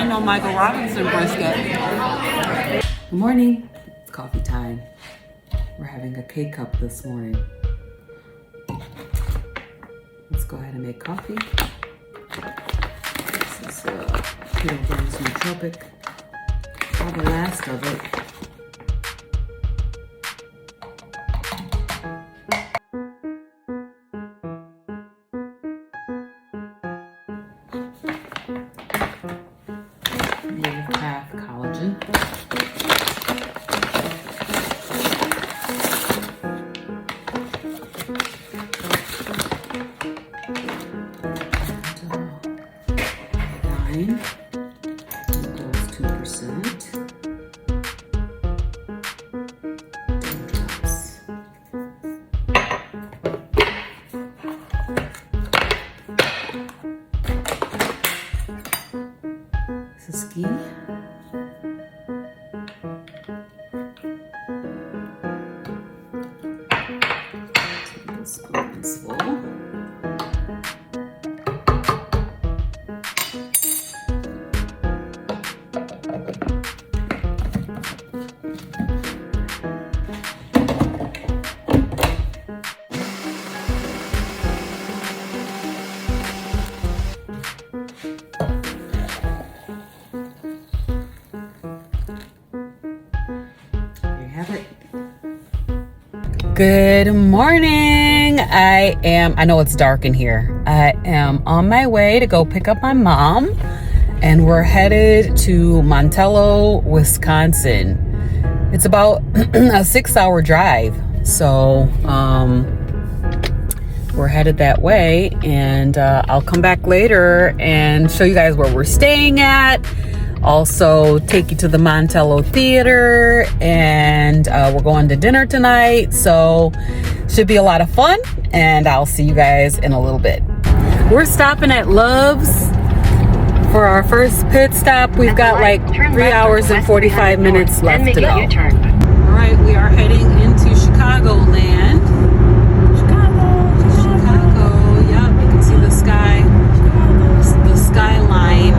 ain't no Michael Robinson brisket. Good morning. It's coffee time. We're having a K-cup this morning. Let's go ahead and make coffee. This is Keto Burns Nootropic. All the last of it. Half collagen. Wine equals 2%. 10 drops. This is ghee. Tablespoons full. Good morning. I know it's dark in here. I am on my way to go pick up my mom, and we're headed to Montello, Wisconsin. It's about a 6-hour drive. So we're headed that way, and I'll come back later and show you guys where we're staying at. Also take you to the Montello Theater, and we're going to dinner tonight, so should be a lot of fun, and I'll see you guys in a little bit. We're stopping at Love's for our first pit stop. We've got like 3 hours and 45 minutes left to go. All right, we are heading into Chicagoland. Chicago, yep, you can see the sky, the skyline.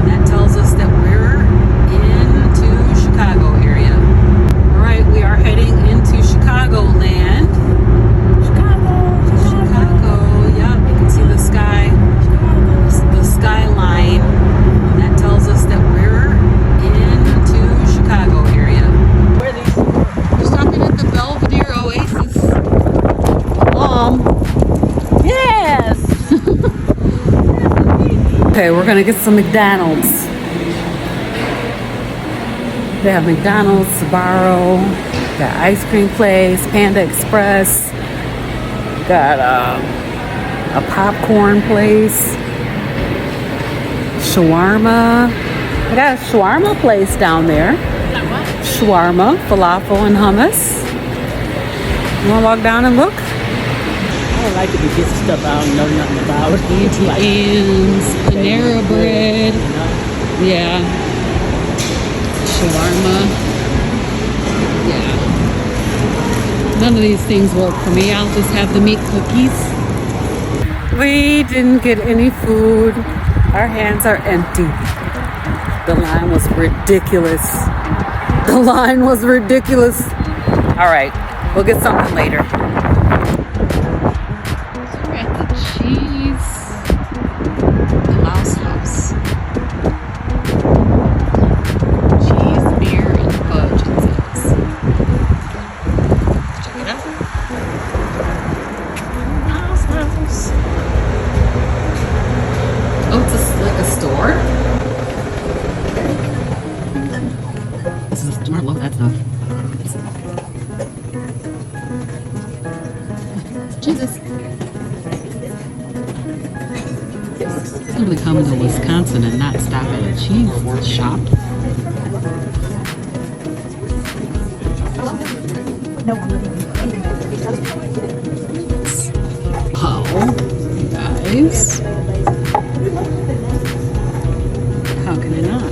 That tells us that we're into Chicago area. All right, we are heading into Chicagoland. Chicago, yep, you can see the sky, the skyline. That tells us that we're into Chicago area. Where are these? We're stopping at the Belvedere Oasis. Yes! Okay, we're gonna get some McDonald's. They have McDonald's, Sbarro, got ice cream place, Panda Express, got a popcorn place, shawarma. They got a shawarma place down there. Shawarma, falafel, and hummus. You wanna walk down and look? I don't like it to get stuff I don't know nothing about. Yams, Panera bread, yeah, shawarma, yeah. None of these things work for me. I'll just have the meat cookies. We didn't get any food. Our hands are empty. The line was ridiculous. The line was ridiculous. All right, we'll get something later. I love that stuff. Jesus. It's really coming to Wisconsin and not stop at a cheese shop. Oh, guys. How can I not?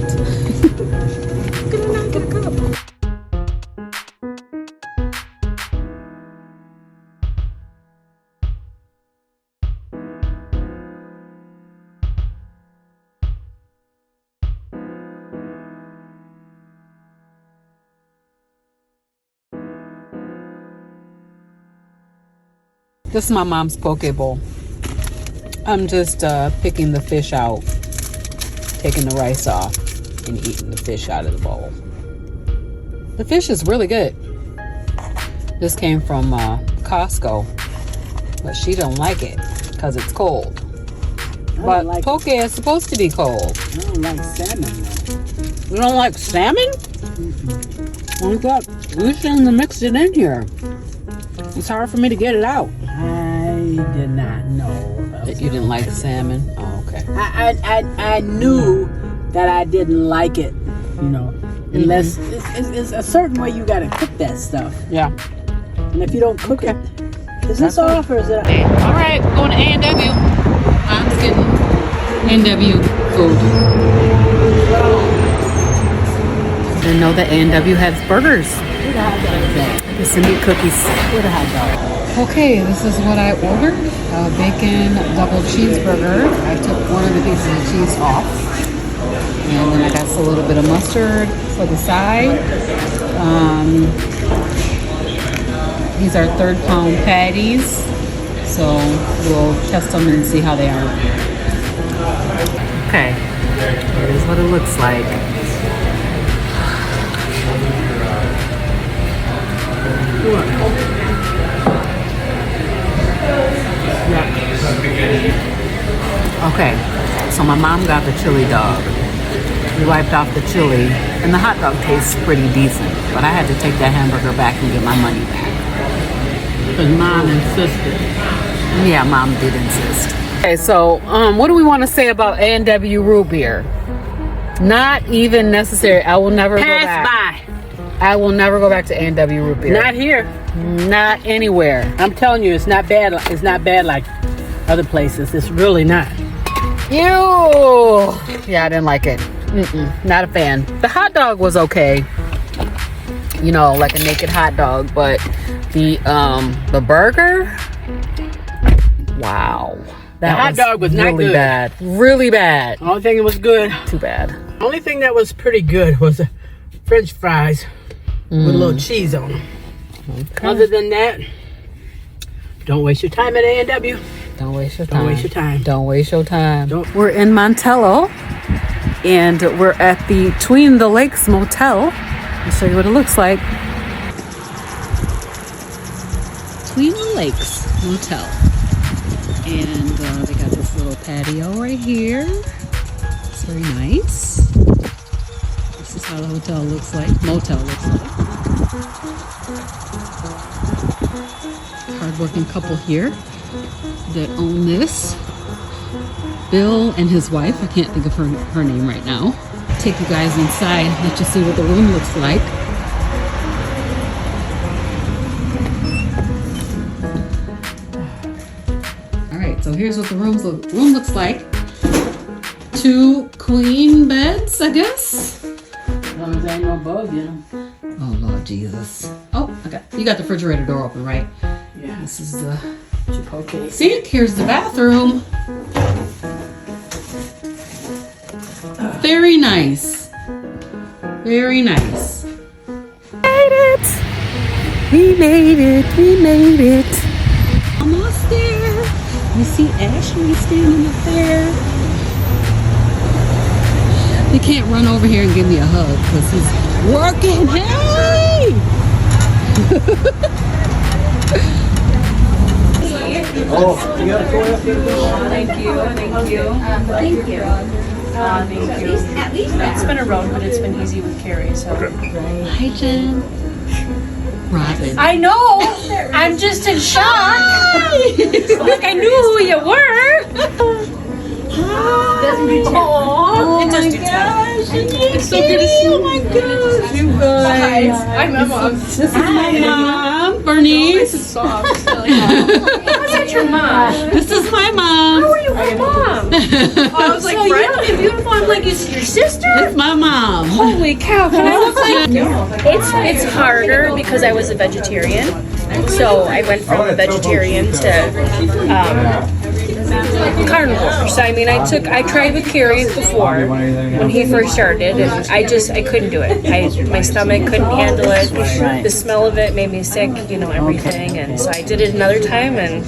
How can I not get a cup? This is my mom's poke bowl. I'm just picking the fish out, taking the rice off, and eating the fish out of the bowl. The fish is really good. This came from Costco, but she don't like it because it's cold. But like poke is supposed to be cold. I don't like salmon. You don't like salmon? Mm-mm. Oh God, we shouldn't mix it in here. It's hard for me to get it out. I did not know That you didn't like salmon? Oh, okay. I knew that I didn't like it, you know, unless it's a certain way you gotta cook that stuff. Yeah. And if you don't cook it, is this off or is it? All right, going to A&W. I'm getting A&W food. Didn't know that A&W has burgers. The Cindy cookies. With a hot dog. Okay, this is what I ordered. A bacon double cheeseburger. I took one of the pieces of cheese off. And then I got a little bit of mustard for the side. These are 3rd pound patties. So we'll test them and see how they are. Okay, here's what it looks like. Okay, so my mom got the chili dog. We wiped off the chili, and the hot dog tastes pretty decent. But I had to take that hamburger back and get my money back. Because Mom insisted. Yeah, Mom did insist. Okay, so what do we want to say about A&W root beer? Not even necessary. I will never go back. Pass by. I will never go back to A&W root beer. Not here. Not anywhere. I'm telling you, it's not bad. It's not bad like other places. It's really not. Ew. Yeah, I didn't like it. Not a fan. The hot dog was okay. You know, like a naked hot dog, but the burger, wow. The hot dog was not really good. bad. Really bad. The only thing that was good. Too bad. The only thing that was pretty good was the French fries with a little cheese on them. Okay. Other than that, don't waste your time at A&W. Don't waste your time. Don't waste your time. Don't waste your time. Don't. We're in Montello, and we're at the Tween the Lakes Motel. I'll show you what it looks like. Tween the Lakes Motel. And they got this little patio right here. It's very nice. This is how the hotel looks like. Motel looks like. Hardworking couple here that own this. Bill and his wife. I can't think of her name right now. Take you guys inside, let you see what the room looks like. Alright, so here's what the room looks like. 2 queen beds, I guess. As long as there ain't no bug in them. Oh Lord Jesus. Oh, you got the refrigerator door open, right? Yeah. This is the Okay. sink. Here's the bathroom. Very nice. Very nice. We made it. We made it. Almost there. You see Ashley standing up there. He can't run over here and give me a hug because he's working. Hey! Oh, you got a toy up there? Thank you. At least it's been a road, but it's been easy with Carrie. So. Hi, Jen. Robyn. I know. I'm just in shock. Like I knew who you were. Doesn't do Oh it does my do gosh, it's so good to see you. Oh my gosh, you guys. I'm my mom. This is my mom, Bernice. This is soft. How's that your mom? This is my mom. How are you, her mom? I was like, you look beautiful. I'm like, is your sister? It's my mom. Holy cow! Can I look like you? It's harder because I was a vegetarian, so I went from a vegetarian to carnivore. So I mean, I tried with Carrie before when he first started, and I couldn't do it. My stomach couldn't handle it. The smell of it made me sick, everything. And so I did it another time, and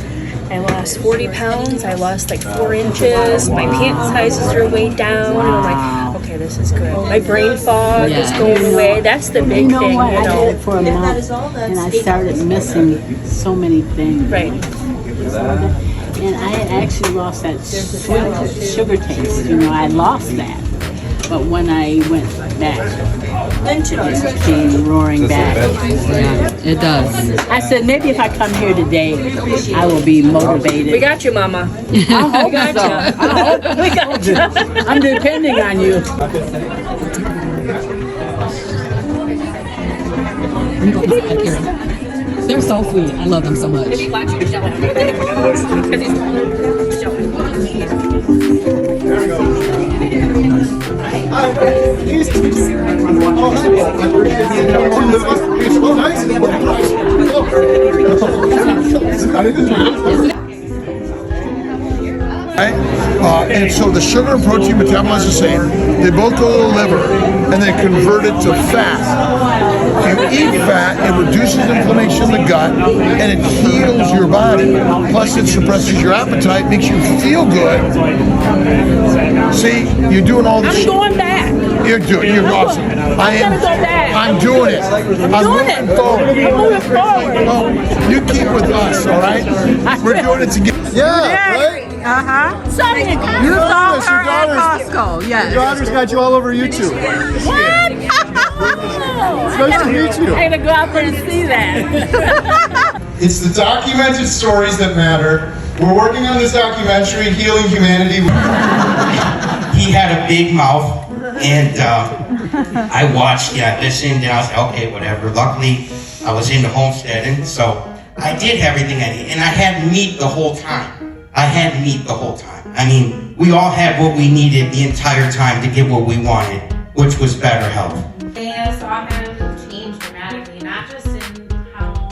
I lost 40 pounds. I lost like 4 inches. My pant sizes are way down. And I'm like, okay, this is good. My brain fog is going away. That's the big thing, What? you I did know. it for a month, and I started missing so many things. Right. And I had actually lost that sweet sugar taste. You know, I lost that. But when I went back, it came roaring back. Yeah, it does. I said, maybe if I come here today, I will be motivated. We got you, Mama. I hope so. I hope we got you. I'm depending on you. They're so sweet. I love them so much. And so the sugar and protein metabolize the same. They both go to the liver and they convert it to fat. You eat fat, it reduces inflammation in the gut and it heals your body. Plus it suppresses your appetite, makes you feel good. See, you're doing all this. I'm going back. You're awesome. I'm doing it. I'm moving forward. Oh, you keep with us, all right? We're doing it together. Yeah, right? You saw her at Costco, yes. Your daughter's got you all over YouTube. What? It's nice to meet you. I'm gonna go out there and see that. It's the documented stories that matter. We're working on this documentary, Healing Humanity. He had a big mouth, and I watched, listened, and I was like, okay, whatever. Luckily, I was into homesteading, so I did everything I did, and I had meat the whole time. I mean, we all had what we needed the entire time to get what we wanted, which was better health. I saw him change dramatically, not just in how,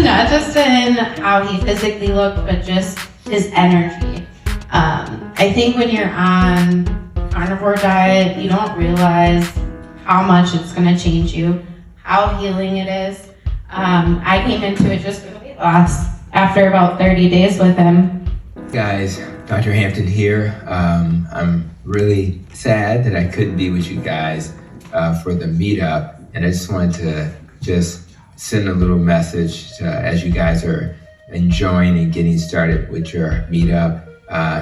not just in how he physically looked, but just his energy. I think when you're on carnivore diet, you don't realize how much it's going to change you, how healing it is. I came into it just with weight loss after about 30 days with him. Guys, Dr. Hampton here. I'm really sad that I couldn't be with you guys for the meetup, and I just wanted to send a little message as you guys are enjoying and getting started with your meetup.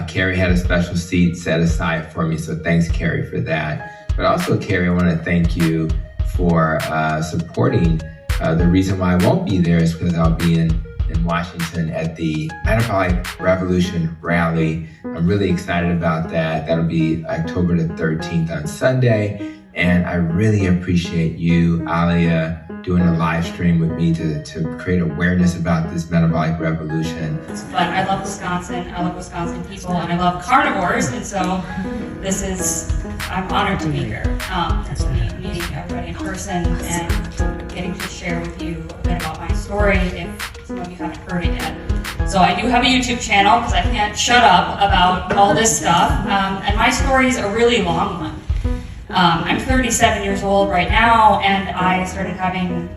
Carrie had a special seat set aside for me, so thanks, Carrie, for that. But also, Carrie, I want to thank you for supporting. The reason why I won't be there is because I'll be in Washington at the Metabolic Revolution rally. I'm really excited about that. That'll be October the 13th on Sunday. And I really appreciate you, Alia, doing a live stream with me to create awareness about this metabolic revolution. But I love Wisconsin, I love Wisconsin people, and I love carnivores, and so I'm honored to be here. Meeting everybody in person and getting to share with you a bit about my story if some of you haven't heard it yet. So I do have a YouTube channel because I can't shut up about all this stuff, and my story is a really long one. I'm 37 years old right now, and I started having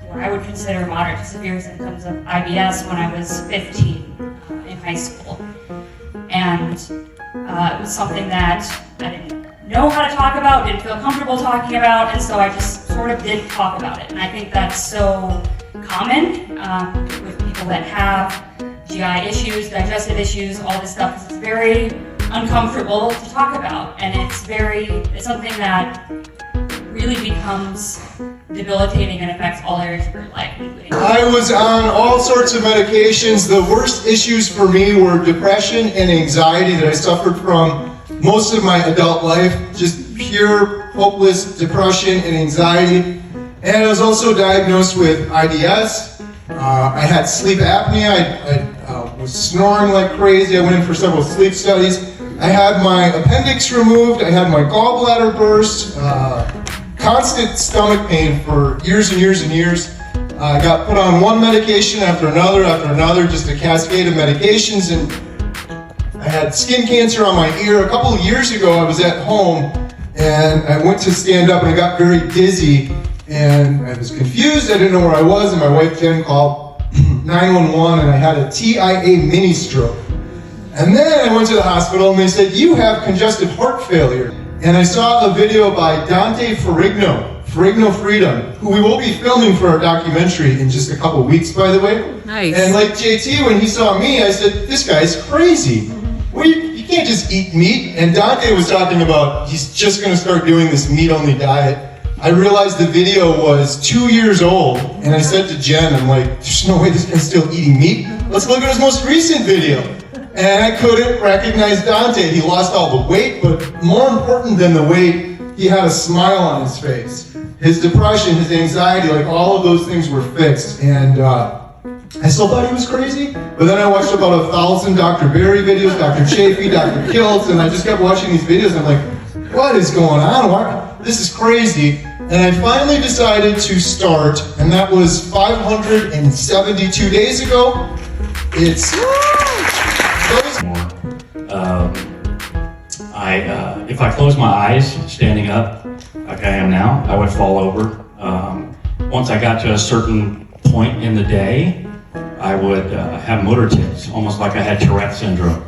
what I would consider moderate to severe symptoms of IBS when I was 15 in high school. And it was something that I didn't know how to talk about, didn't feel comfortable talking about, and so I just sort of did talk about it. And I think that's so common with people that have GI issues, digestive issues, all this stuff. It's very uncomfortable to talk about, and it's something that really becomes debilitating and affects all areas of your life, including I was on all sorts of medications. The worst issues for me were depression and anxiety that I suffered from most of my adult life, just pure hopeless depression and anxiety. And I was also diagnosed with IBS. I had sleep apnea. I was snoring like crazy. I went in for several sleep studies. I had my appendix removed. I had my gallbladder burst. Constant stomach pain for years and years and years. I got put on one medication after another, just a cascade of medications. And I had skin cancer on my ear. A couple of years ago, I was at home and I went to stand up and I got very dizzy and I was confused. I didn't know where I was, and my wife Jen called 911 and I had a TIA mini stroke. And then I went to the hospital and they said, you have congestive heart failure. And I saw a video by Dante Ferrigno Freedom, who we will be filming for our documentary in just a couple weeks, by the way. Nice. And like JT, when he saw me, I said, this guy's crazy. Well, you can't just eat meat. And Dante was talking about he's just going to start doing this meat-only diet. I realized the video was 2 years old, and I said to Jen, I'm like, there's no way this guy's still eating meat. Let's look at his most recent video. And I couldn't recognize Dante. He lost all the weight, but more important than the weight, he had a smile on his face. His depression, his anxiety, like all of those things were fixed. And I still thought he was crazy, but then I watched about 1,000 Dr. Berry videos, Dr. Chafee, Dr. Kiltz, and I just kept watching these videos. And I'm like, what is going on? Why? This is crazy. And I finally decided to start, and that was 572 days ago. It's... If I close my eyes standing up like I am now, I would fall over. Once I got to a certain point in the day, I would have motor tics, almost like I had Tourette syndrome,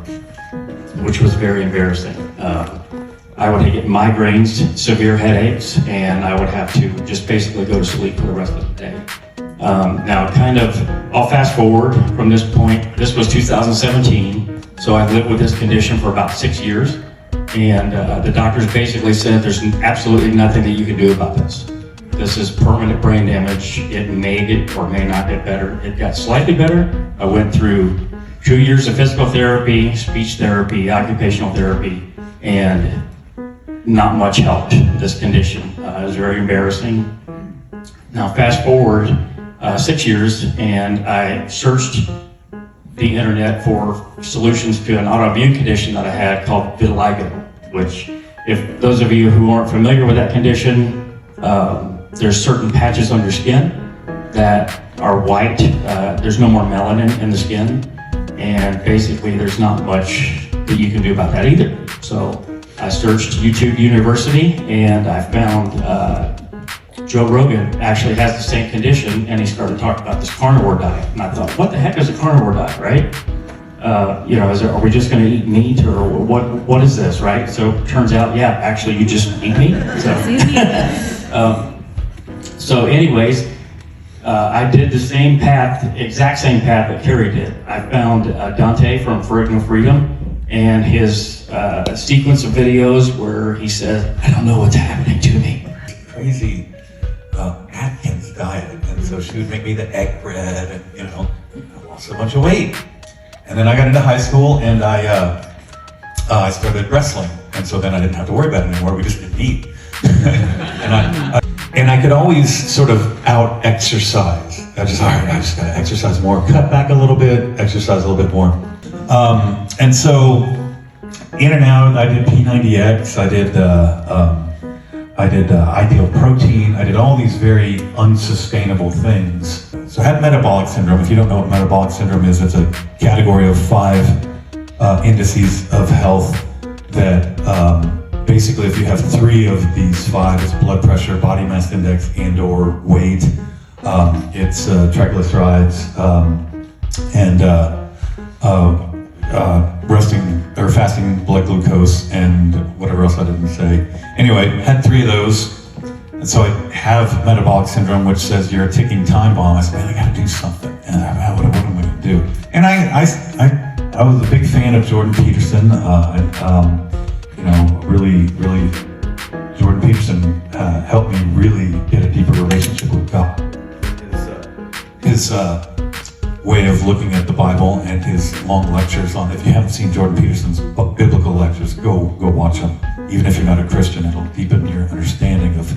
which was very embarrassing. I would get migraines, severe headaches, and I would have to just basically go to sleep for the rest of the day. Now, I'll fast forward from this point. This was 2017, so I've lived with this condition for about 6 years, and the doctors basically said there's absolutely nothing that you can do about this. This is permanent brain damage. It may get or may not get better. It got slightly better. I went through 2 years of physical therapy, speech therapy, occupational therapy, and not much helped this condition. It was very embarrassing. Now fast forward 6 years, and I searched the internet for solutions to an autoimmune condition that I had called vitiligo, which, if those of you who aren't familiar with that condition, there's certain patches on your skin that are white. There's no more melanin in the skin, and basically there's not much that you can do about that either. So I searched YouTube University, and I found Joe Rogan actually has the same condition, and he started talking about this carnivore diet. And I thought, what the heck is a carnivore diet, right? Are we just going to eat meat, or what is this, right? So it turns out, yeah, actually you just eat meat. So anyways, I did the same path, exact same path that Carrie did. I found Dante from Ferrigno Freedom, and his sequence of videos where he says, I don't know what's happening to me. Crazy Atkins diet, and so she would make me the egg bread, and I lost a bunch of weight. And then I got into high school, and I started wrestling, and so then I didn't have to worry about it anymore. We just didn't eat. And I could always sort of out-exercise. I just gotta exercise more, cut back a little bit, exercise a little bit more. And so, in and out, I did P90X, I did Ideal Protein, I did all these very unsustainable things. So I had metabolic syndrome. If you don't know what metabolic syndrome is, it's a category of 5 indices of health that basically, if you have 3 of these 5, it's blood pressure, body mass index, and/or weight. It's triglycerides, and fasting blood glucose, and whatever else I didn't say. Anyway, had 3 of those, and so I have metabolic syndrome, which says you're a ticking time bomb. I said, man, I gotta do something. And what am I gonna do? And I was a big fan of Jordan Peterson. Really, Jordan Peterson helped me really get a deeper relationship with God. His way of looking at the Bible and his long lectures on, if you haven't seen Jordan Peterson's biblical lectures, go watch them. Even if you're not a Christian, it'll deepen your understanding of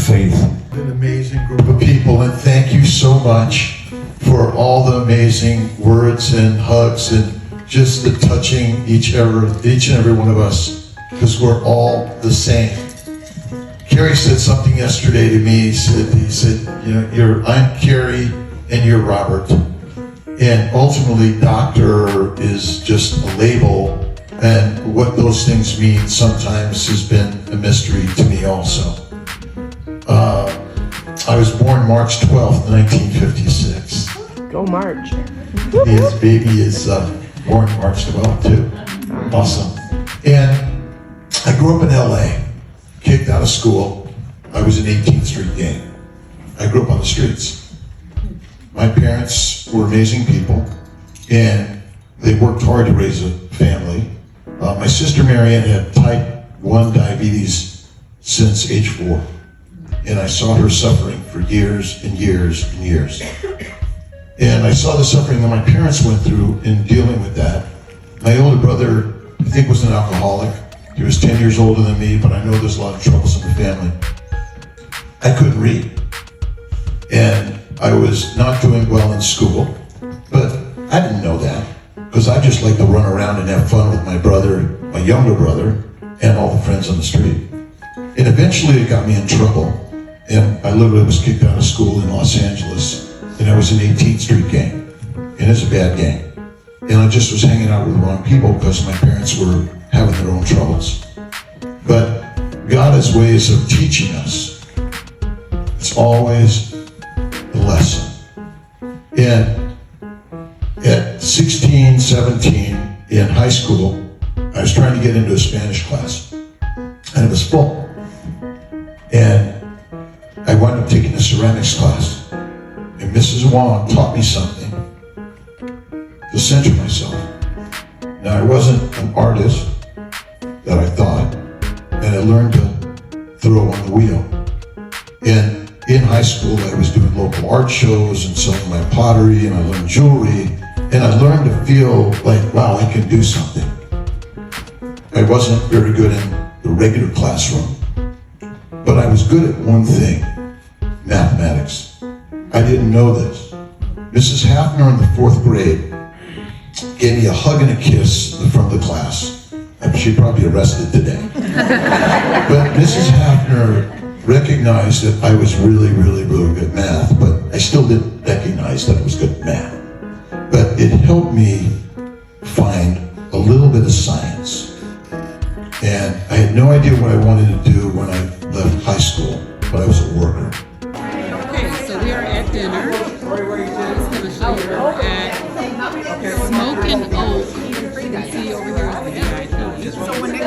faith. An amazing group of people, and thank you so much for all the amazing words and hugs and just the touching each and every one of us, because we're all the same. Carrie said something yesterday to me. He said, I'm Carrie and you're Robert. And ultimately, doctor is just a label, and what those things mean sometimes has been a mystery to me also. I was born March 12th, 1956. Go March. His baby is born March 12th too. Awesome. And I grew up in LA, kicked out of school. I was an 18th Street gang. I grew up on the streets. My parents were amazing people, and they worked hard to raise a family. My sister Marianne had type 1 diabetes since age 4, and I saw her suffering for years and years and years. And I saw the suffering that my parents went through in dealing with that. My older brother, I think, was an alcoholic. He was 10 years older than me, but I know there's a lot of troubles in the family. I couldn't read, and I was not doing well in school, but I didn't know that, because I just like to run around and have fun with my brother, my younger brother, and all the friends on the street. And eventually it got me in trouble, and I literally was kicked out of school in Los Angeles, and I was in 18th Street gang, and it's a bad gang. And I just was hanging out with the wrong people because my parents were having their own troubles. But God has ways of teaching us. It's always a lesson. And at 16, 17, in high school, I was trying to get into a Spanish class, and it was full. And I wound up taking a ceramics class, and Mrs. Wong taught me something to center myself. Now, I wasn't an artist that I thought, and I learned to throw on the wheel. And in high school, I was doing local art shows and selling my pottery, and I learned jewelry, and I learned to feel like, wow, I can do something. I wasn't very good in the regular classroom, but I was good at one thing, mathematics. I didn't know this. Mrs. Hafner in the 4th grade gave me a hug and a kiss in the front of the class. She'd probably arrested today. But Mrs. Hafner recognized that I was really, really, really good at math, but I still didn't recognize that I was good at math. But it helped me find a little bit of science. And I had no idea what I wanted to do when I left high school, but I was a worker. Okay, so we are at dinner. I'm just going to show you at Smoke and Oak. You can see over here is the VIP. So when they go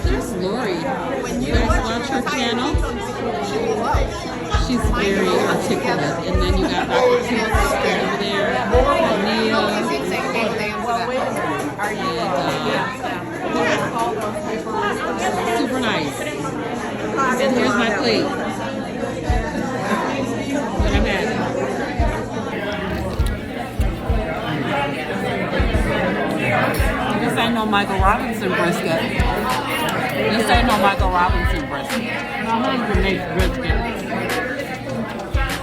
there's Lori. You guys watch her channel? She's very articulate. And then you got Dr. Toots over there. Neil. And super nice. And here's my plate. What I'm having. This ain't no Michael Robinson brisket. This ain't no Michael Robinson brisket. My husband makes brisket.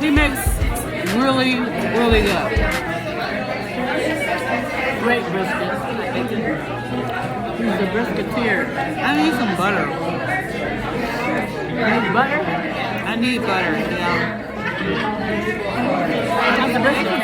He makes really, really good. Great brisket. He's a brisketeer. I need some butter. You need butter? I need butter, yeah. How's the brisket